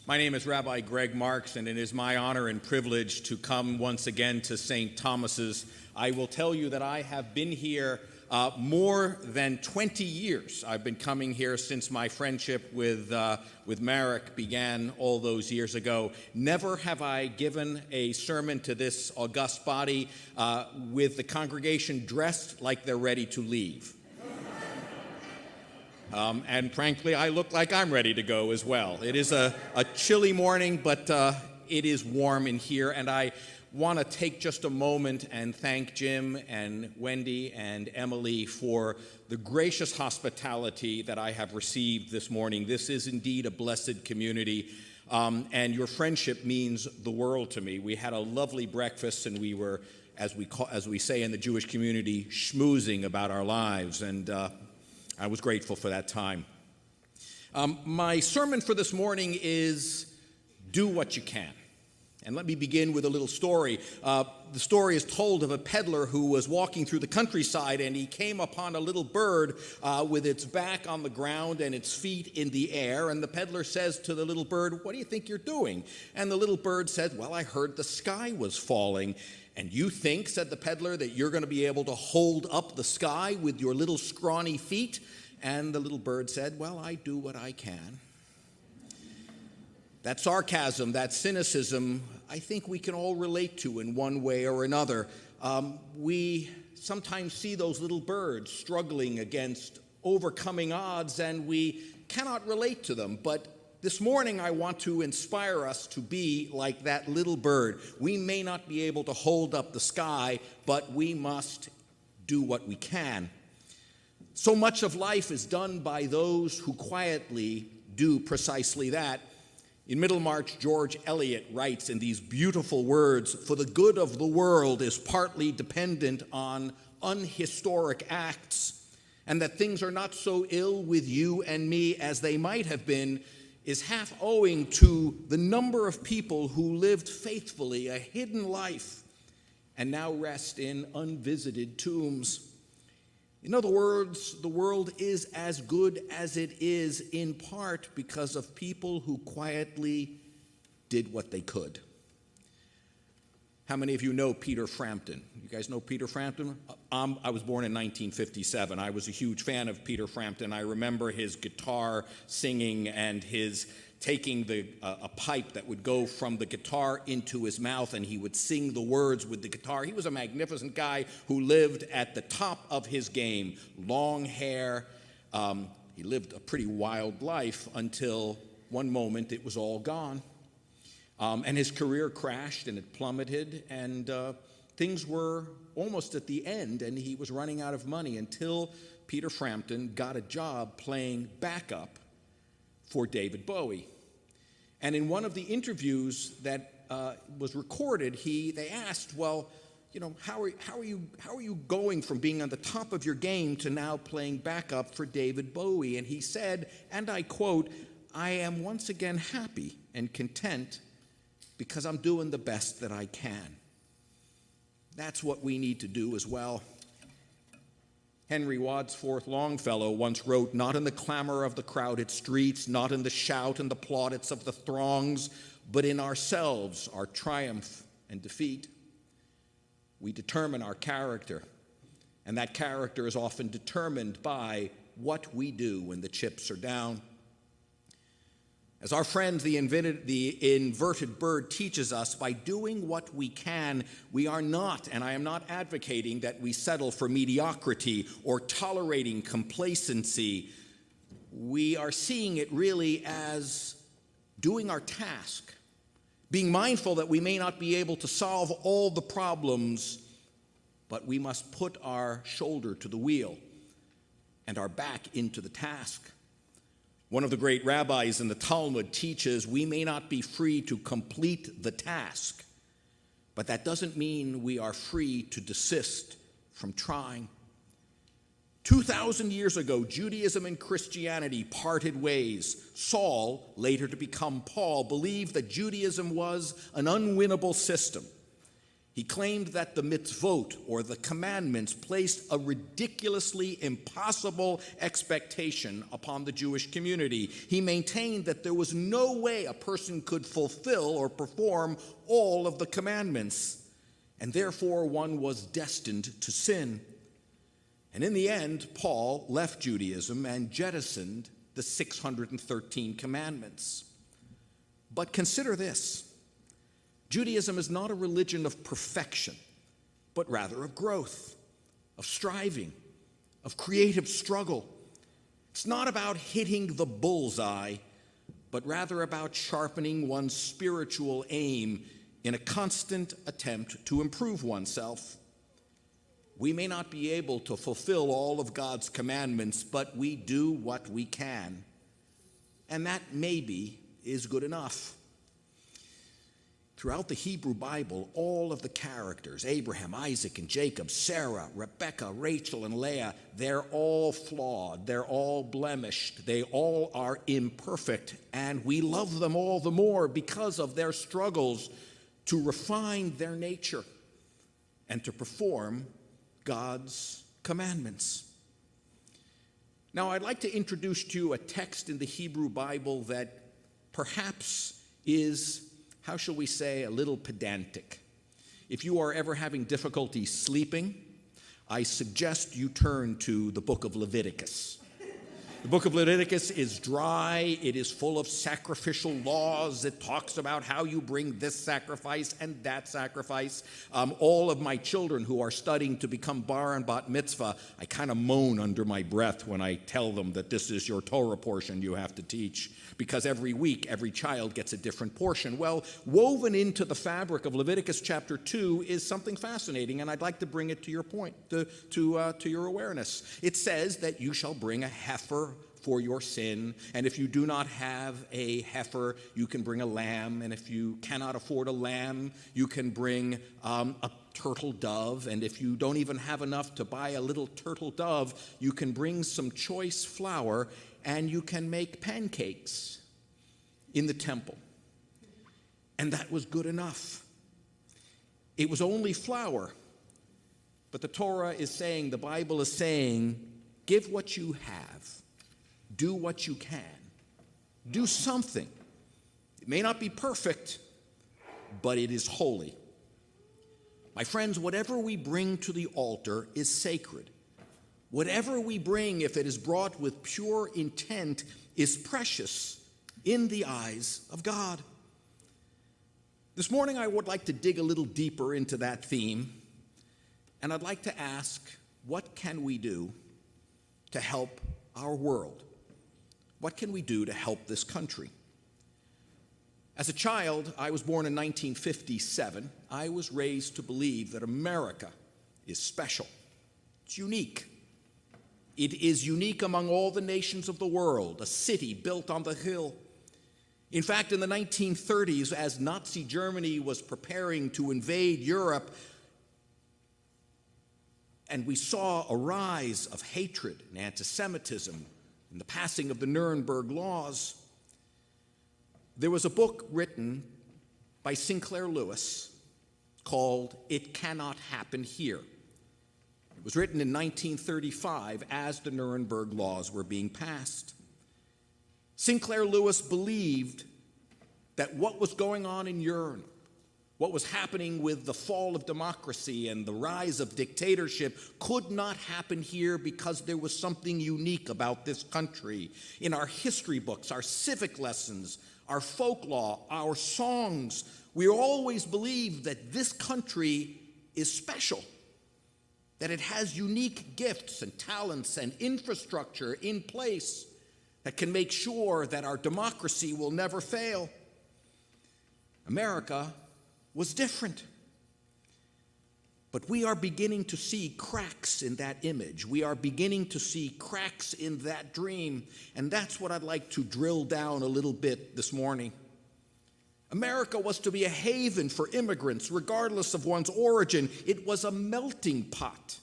My name is Rabbi Greg Marks, and it is my honor and privilege to come once again to St. Thomas's. I will tell you that I have been here more than 20 years. I've been coming here since my friendship with Marek began all those years ago. Never have I given a sermon to this august body with the congregation dressed like they're ready to leave. And frankly, I look like I'm ready to go as well. It is a chilly morning, but it is warm in here, and I want to take just a moment and thank Jim and Wendy and Emily for the gracious hospitality that I have received this morning. This is indeed a blessed community, and your friendship means the world to me. We had a lovely breakfast, and we were, as we say in the Jewish community, schmoozing about our lives, and I was grateful for that time. My sermon for this morning is Do What You Can. And let me begin with a little story. The story is told of a peddler who was walking through the countryside, and he came upon a little bird with its back on the ground and its feet in the air. And the peddler says to the little bird, "What do you think you're doing?" And the little bird said, "Well, I heard the sky was falling." "And you think," said the peddler, "that you're going to be able to hold up the sky with your little scrawny feet?" And the little bird said, "Well, I do what I can." That sarcasm, that cynicism, I think we can all relate to in one way or another. We sometimes see those little birds struggling against overcoming odds, and we cannot relate to them. But this morning, I want to inspire us to be like that little bird. We may not be able to hold up the sky, but we must do what we can. So much of life is done by those who quietly do precisely that. In Middlemarch, George Eliot writes in these beautiful words, "For the good of the world is partly dependent on unhistoric acts, and that things are not so ill with you and me as they might have been is half owing to the number of people who lived faithfully a hidden life and now rest in unvisited tombs." In other words, the world is as good as it is in part because of people who quietly did what they could. How many of you know Peter Frampton? You guys know Peter Frampton? I was born in 1957. I was a huge fan of Peter Frampton. I remember his guitar singing and his taking a pipe that would go from the guitar into his mouth, and he would sing the words with the guitar. He was a magnificent guy who lived at the top of his game. Long hair. He lived a pretty wild life until one moment it was all gone. And his career crashed and it plummeted, and things were almost at the end, and he was running out of money until Peter Frampton got a job playing backup for David Bowie. And in one of the interviews that was recorded, they asked, "Well, how are you going from being on the top of your game to now playing backup for David Bowie?" And he said, and I quote, "I am once again happy and content because I'm doing the best that I can." That's what we need to do as well. Henry Wadsworth Longfellow once wrote, "Not in the clamor of the crowded streets, not in the shout and the plaudits of the throngs, but in ourselves, our triumph and defeat. We determine our character, and that character is often determined by what we do when the chips are down." As our friend the inverted bird teaches us, by doing what we can, we are not, and I am not advocating that we settle for mediocrity or tolerating complacency. We are seeing it really as doing our task, being mindful that we may not be able to solve all the problems, but we must put our shoulder to the wheel and our back into the task. One of the great rabbis in the Talmud teaches we may not be free to complete the task, but that doesn't mean we are free to desist from trying. 2,000 years ago, Judaism and Christianity parted ways. Saul, later to become Paul, believed that Judaism was an unwinnable system. He claimed that the mitzvot, or the commandments, placed a ridiculously impossible expectation upon the Jewish community. He maintained that there was no way a person could fulfill or perform all of the commandments, and therefore one was destined to sin. And in the end, Paul left Judaism and jettisoned the 613 commandments. But consider this. Judaism is not a religion of perfection, but rather of growth, of striving, of creative struggle. It's not about hitting the bullseye, but rather about sharpening one's spiritual aim in a constant attempt to improve oneself. We may not be able to fulfill all of God's commandments, but we do what we can. And that maybe is good enough. Throughout the Hebrew Bible, all of the characters, Abraham, Isaac, and Jacob, Sarah, Rebekah, Rachel, and Leah, they're all flawed, they're all blemished, they all are imperfect, and we love them all the more because of their struggles to refine their nature and to perform God's commandments. Now, I'd like to introduce to you a text in the Hebrew Bible that perhaps is, how shall we say, a little pedantic. If you are ever having difficulty sleeping, I suggest you turn to the book of Leviticus. The book of Leviticus is dry. It is full of sacrificial laws. It talks about how you bring this sacrifice and that sacrifice. All of my children who are studying to become bar and bat mitzvah, I kind of moan under my breath when I tell them that this is your Torah portion you have to teach, because every week, every child gets a different portion. Well, woven into the fabric of Leviticus chapter 2 is something fascinating, and I'd like to bring it to your point, to your awareness. It says that you shall bring a heifer for your sin, and if you do not have a heifer, you can bring a lamb, and if you cannot afford a lamb, you can bring a turtle dove, and if you don't even have enough to buy a little turtle dove, you can bring some choice flour, and you can make pancakes in the temple. And that was good enough. It was only flour, but the Torah is saying, the Bible is saying, give what you have. Do what you can. Do something. It may not be perfect, but it is holy. My friends, whatever we bring to the altar is sacred. Whatever we bring, if it is brought with pure intent, is precious in the eyes of God. This morning, I would like to dig a little deeper into that theme, and I'd like to ask, what can we do to help our world? What can we do to help this country? As a child, I was born in 1957. I was raised to believe that America is special. It's unique. It is unique among all the nations of the world, a city built on the hill. In fact, in the 1930s, as Nazi Germany was preparing to invade Europe, and we saw a rise of hatred and anti-Semitism and the passing of the Nuremberg laws, there was a book written by Sinclair Lewis called It Cannot Happen Here. It was written in 1935 as the Nuremberg laws were being passed. Sinclair Lewis believed that what was going on in Europe, what was happening with the fall of democracy and the rise of dictatorship, could not happen here because there was something unique about this country. In our history books, our civic lessons, our folklore, our songs, we always believe that this country is special, that it has unique gifts and talents and infrastructure in place that can make sure that our democracy will never fail. America was different. But we are beginning to see cracks in that image. We are beginning to see cracks in that dream. And that's what I'd like to drill down a little bit this morning. America was to be a haven for immigrants, regardless of one's origin. It was a melting pot.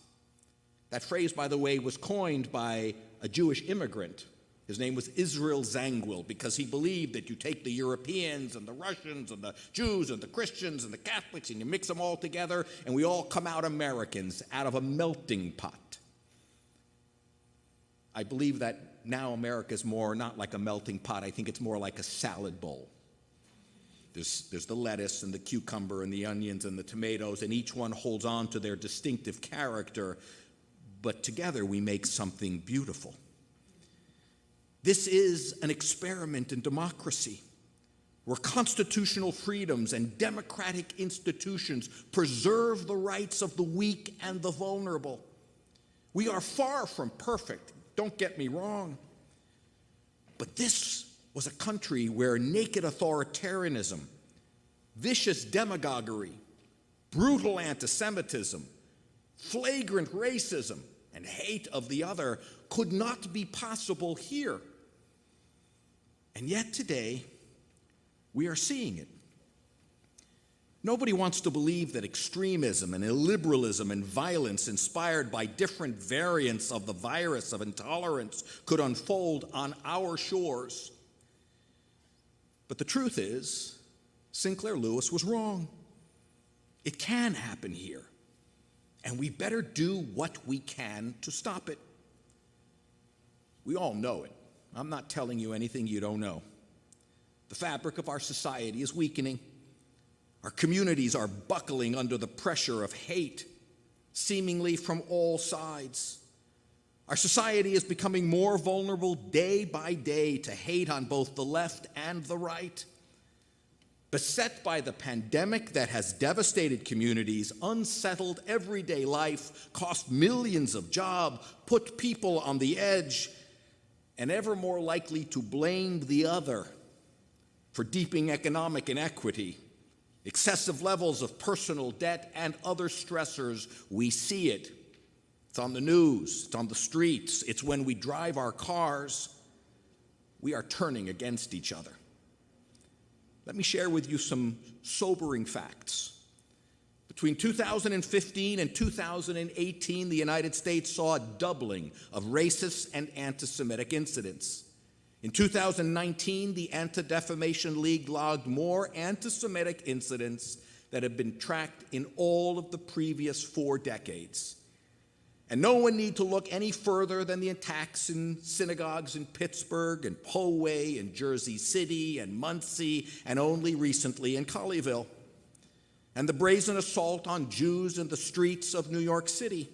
That phrase, by the way, was coined by a Jewish immigrant His name was Israel Zangwill, because he believed that you take the Europeans and the Russians and the Jews and the Christians and the Catholics and you mix them all together and we all come out Americans out of a melting pot. I believe that now America is more not like a melting pot. I think it's more like a salad bowl. There's the lettuce and the cucumber and the onions and the tomatoes, and each one holds on to their distinctive character, but together we make something beautiful. This is an experiment in democracy, where constitutional freedoms and democratic institutions preserve the rights of the weak and the vulnerable. We are far from perfect, don't get me wrong. But this was a country where naked authoritarianism, vicious demagoguery, brutal anti-Semitism, flagrant racism, and hate of the other could not be possible here. And yet today, we are seeing it. Nobody wants to believe that extremism and illiberalism and violence inspired by different variants of the virus of intolerance could unfold on our shores. But the truth is, Sinclair Lewis was wrong. It can happen here, and we better do what we can to stop it. We all know it. I'm not telling you anything you don't know. The fabric of our society is weakening. Our communities are buckling under the pressure of hate, seemingly from all sides. Our society is becoming more vulnerable day by day to hate on both the left and the right. Beset by the pandemic that has devastated communities, unsettled everyday life, cost millions of jobs, put people on the edge, and ever more likely to blame the other for deepening economic inequity, excessive levels of personal debt, and other stressors, we see it. It's on the news, it's on the streets, it's when we drive our cars. We are turning against each other. Let me share with you some sobering facts. Between 2015 and 2018, the United States saw a doubling of racist and anti-Semitic incidents. In 2019, the Anti-Defamation League logged more anti-Semitic incidents that have been tracked in all of the previous 4 decades. And no one need to look any further than the attacks in synagogues in Pittsburgh and Poway and Jersey City and Muncie, and only recently in Colleyville, and the brazen assault on Jews in the streets of New York City.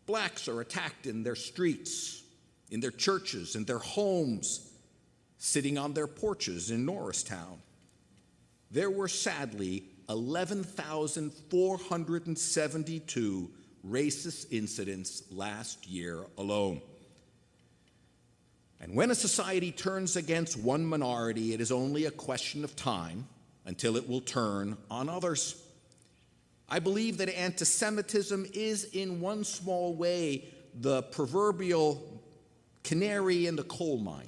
Blacks are attacked in their streets, in their churches, in their homes, sitting on their porches in Norristown. There were sadly 11,472 racist incidents last year alone. And when a society turns against one minority, it is only a question of time until it will turn on others. I believe that anti-Semitism is, in one small way, the proverbial canary in the coal mine.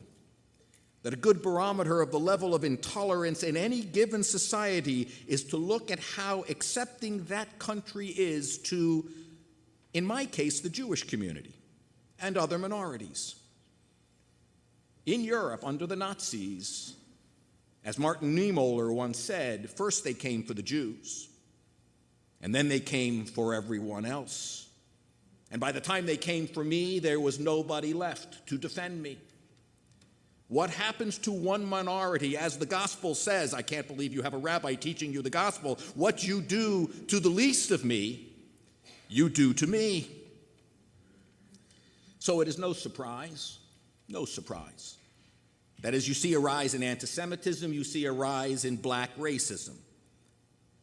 That a good barometer of the level of intolerance in any given society is to look at how accepting that country is to, in my case, the Jewish community and other minorities. In Europe, under the Nazis, as Martin Niemöller once said, first they came for the Jews, and then they came for everyone else. And by the time they came for me, there was nobody left to defend me. What happens to one minority, as the gospel says, I can't believe you have a rabbi teaching you the gospel, what you do to the least of me, you do to me. So it is no surprise, that as you see a rise in anti-Semitism, you see a rise in black racism,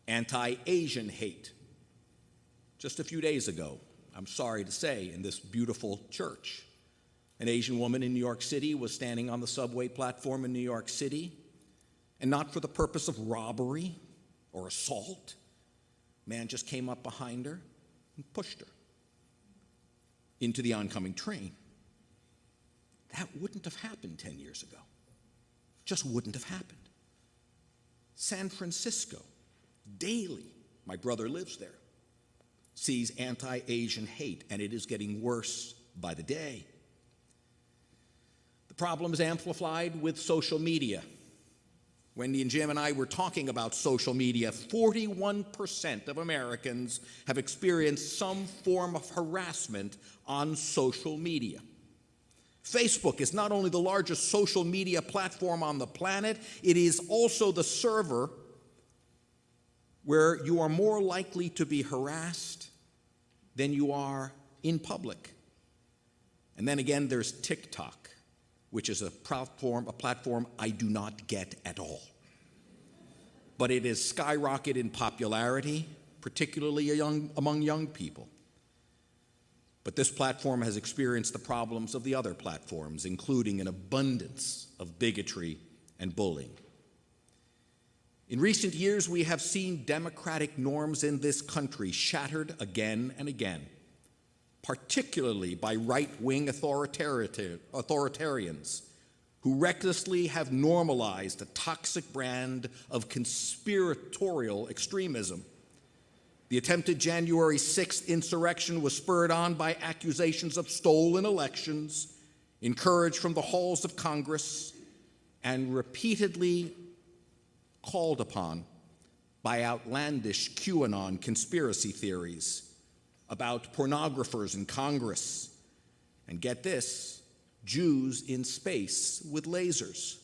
anti-Asian hate. Just a few days ago, I'm sorry to say, in this beautiful church, an Asian woman in New York City was standing on the subway platform in New York City, and not for the purpose of robbery or assault. A man just came up behind her and pushed her into the oncoming train. That wouldn't have happened 10 years ago. Just wouldn't have happened. San Francisco, daily, my brother lives there, sees anti-Asian hate, and it is getting worse by the day. problem is amplified with social media. Wendy and Jim and I were talking about social media. 41% of Americans have experienced some form of harassment on social media. Facebook is not only the largest social media platform on the planet, it is also the server where you are more likely to be harassed than you are in public. And then again, there's TikTok, which is a platform I do not get at all. But it has skyrocketed in popularity, particularly among young people. But this platform has experienced the problems of the other platforms, including an abundance of bigotry and bullying. In recent years, we have seen democratic norms in this country shattered again and again, particularly by right-wing authoritarians who recklessly have normalized a toxic brand of conspiratorial extremism. The attempted January 6th insurrection was spurred on by accusations of stolen elections, encouraged from the halls of Congress, and repeatedly called upon by outlandish QAnon conspiracy theories about pornographers in Congress, and get this, Jews in space with lasers,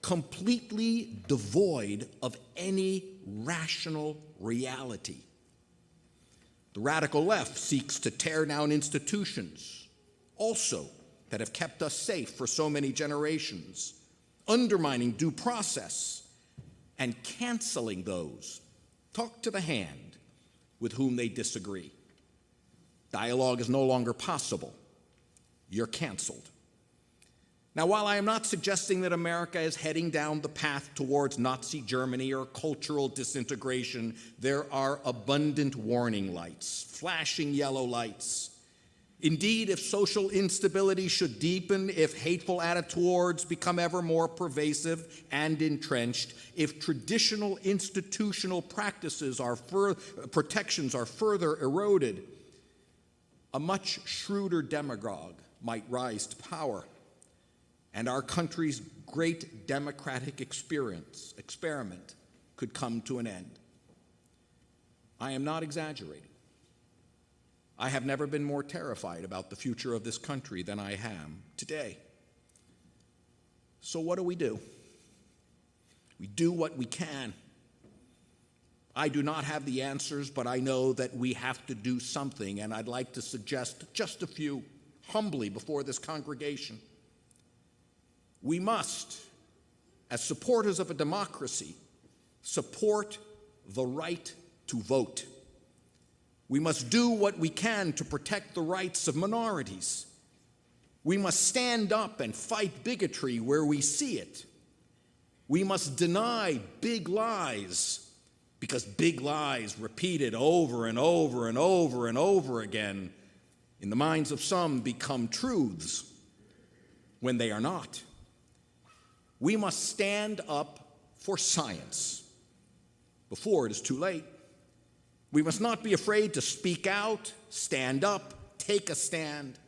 completely devoid of any rational reality. The radical left seeks to tear down institutions, also that have kept us safe for so many generations, undermining due process and canceling those, talk to the hand, with whom they disagree. Dialogue is no longer possible. You're canceled. Now, while I am not suggesting that America is heading down the path towards Nazi Germany or cultural disintegration, there are abundant warning lights, flashing yellow lights. Indeed, if social instability should deepen, if hateful attitudes become ever more pervasive and entrenched, if traditional institutional practices protections are further eroded, a much shrewder demagogue might rise to power, and our country's great democratic experiment could come to an end. I am not exaggerating. I have never been more terrified about the future of this country than I am today. So what do? We do what we can. I do not have the answers, but I know that we have to do something, and I'd like to suggest just a few, humbly before this congregation. We must, as supporters of a democracy, support the right to vote. We must do what we can to protect the rights of minorities. We must stand up and fight bigotry where we see it. We must deny big lies, because big lies repeated over and over and over and over again in the minds of some become truths when they are not. We must stand up for science before it is too late. We must not be afraid to speak out, stand up, take a stand.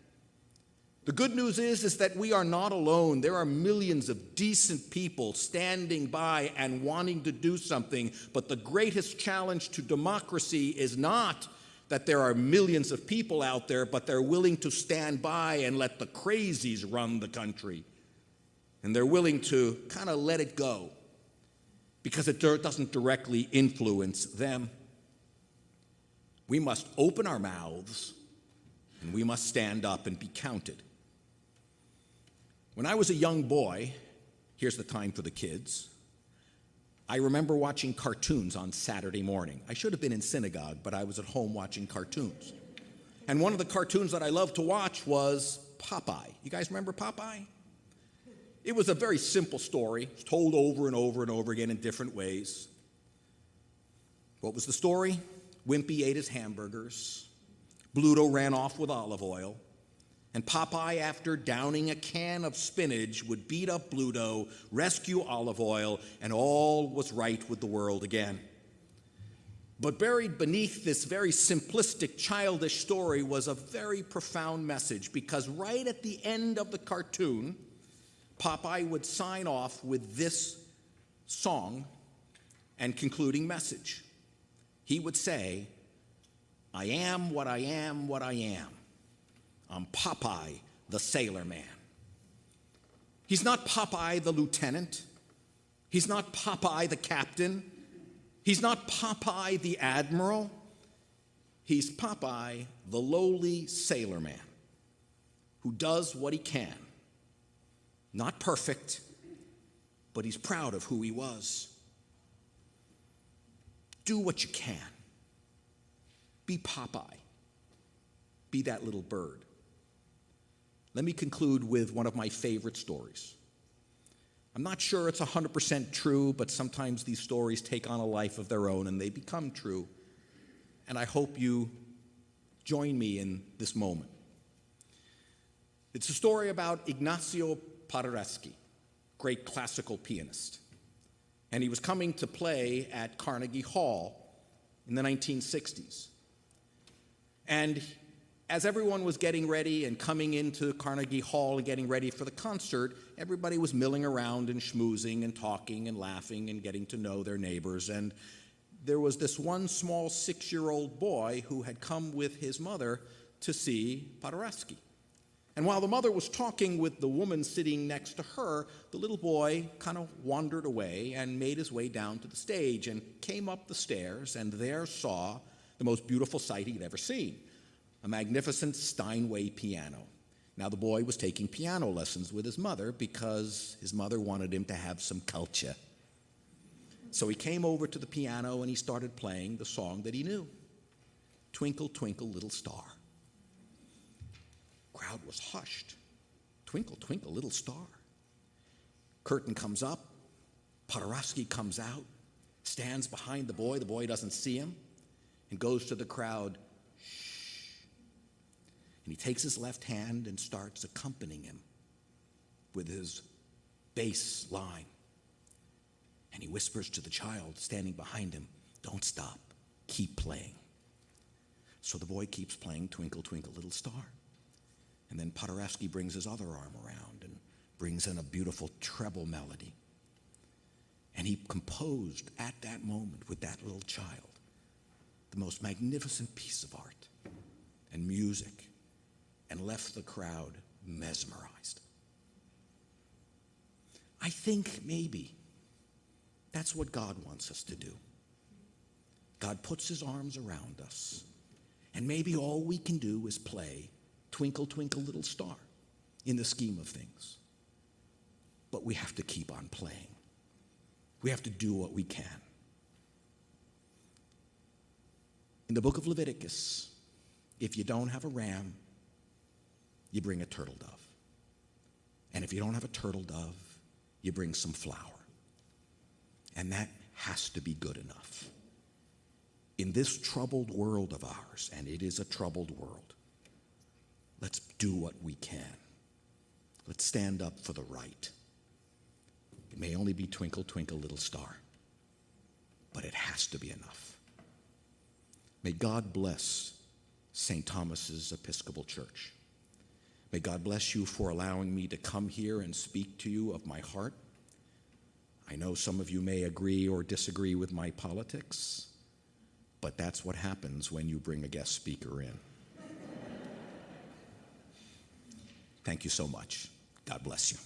The good news is that we are not alone. There are millions of decent people standing by and wanting to do something, but the greatest challenge to democracy is not that there are millions of people out there, but they're willing to stand by and let the crazies run the country. And they're willing to kind of let it go because it doesn't directly influence them. We must open our mouths and we must stand up and be counted. When I was a young boy, here's the time for the kids, I remember watching cartoons on Saturday morning. I should have been in synagogue, but I was at home watching cartoons. And one of the cartoons that I loved to watch was Popeye. You guys remember Popeye? It was a very simple story, told over and over and over again in different ways. What was the story? Wimpy ate his hamburgers, Bluto ran off with olive oil, and Popeye, after downing a can of spinach, would beat up Bluto, rescue olive oil, and all was right with the world again. But buried beneath this very simplistic, childish story was a very profound message, because right at the end of the cartoon, Popeye would sign off with this song and concluding message. He would say, "I am what I am, what I am. I'm Popeye, the Sailor Man." He's not Popeye the lieutenant. He's not Popeye the captain. He's not Popeye the admiral. He's Popeye the lowly sailor man who does what he can. Not perfect, but he's proud of who he was. Do what you can. Be Popeye. Be that little bird. Let me conclude with one of my favorite stories. I'm not sure it's 100% true, but sometimes these stories take on a life of their own and they become true. And I hope you join me in this moment. It's a story about Ignacio Paderewski, great classical pianist. And he was coming to play at Carnegie Hall in the 1960s. And as everyone was getting ready and coming into Carnegie Hall and getting ready for the concert, everybody was milling around and schmoozing and talking and laughing and getting to know their neighbors. And there was this one small 6-year-old boy who had come with his mother to see Paderewski. And while the mother was talking with the woman sitting next to her, the little boy kind of wandered away and made his way down to the stage and came up the stairs and there saw the most beautiful sight he'd ever seen, a magnificent Steinway piano. Now, the boy was taking piano lessons with his mother because his mother wanted him to have some culture. So he came over to the piano and he started playing the song that he knew, "Twinkle, Twinkle, Little Star." Crowd was hushed. Twinkle, twinkle, little star. Curtain comes up. Paderewski comes out, stands behind the boy. The boy doesn't see him and goes to the crowd. Shh. And he takes his left hand and starts accompanying him with his bass line. And he whispers to the child standing behind him, "Don't stop, keep playing." So the boy keeps playing "Twinkle, Twinkle, Little Star." And then Paderewski brings his other arm around and brings in a beautiful treble melody. And he composed at that moment with that little child the most magnificent piece of art and music and left the crowd mesmerized. I think maybe that's what God wants us to do. God puts his arms around us, and maybe all we can do is play "Twinkle, Twinkle, Little Star" in the scheme of things. But we have to keep on playing. We have to do what we can. In the book of Leviticus, if you don't have a ram, you bring a turtle dove. And if you don't have a turtle dove, you bring some flour. And that has to be good enough. In this troubled world of ours, and it is a troubled world, let's do what we can. Let's stand up for the right. It may only be "Twinkle, Twinkle, Little Star," but it has to be enough. May God bless St. Thomas's Episcopal Church. May God bless you for allowing me to come here and speak to you of my heart. I know some of you may agree or disagree with my politics, but that's what happens when you bring a guest speaker in. Thank you so much. God bless you.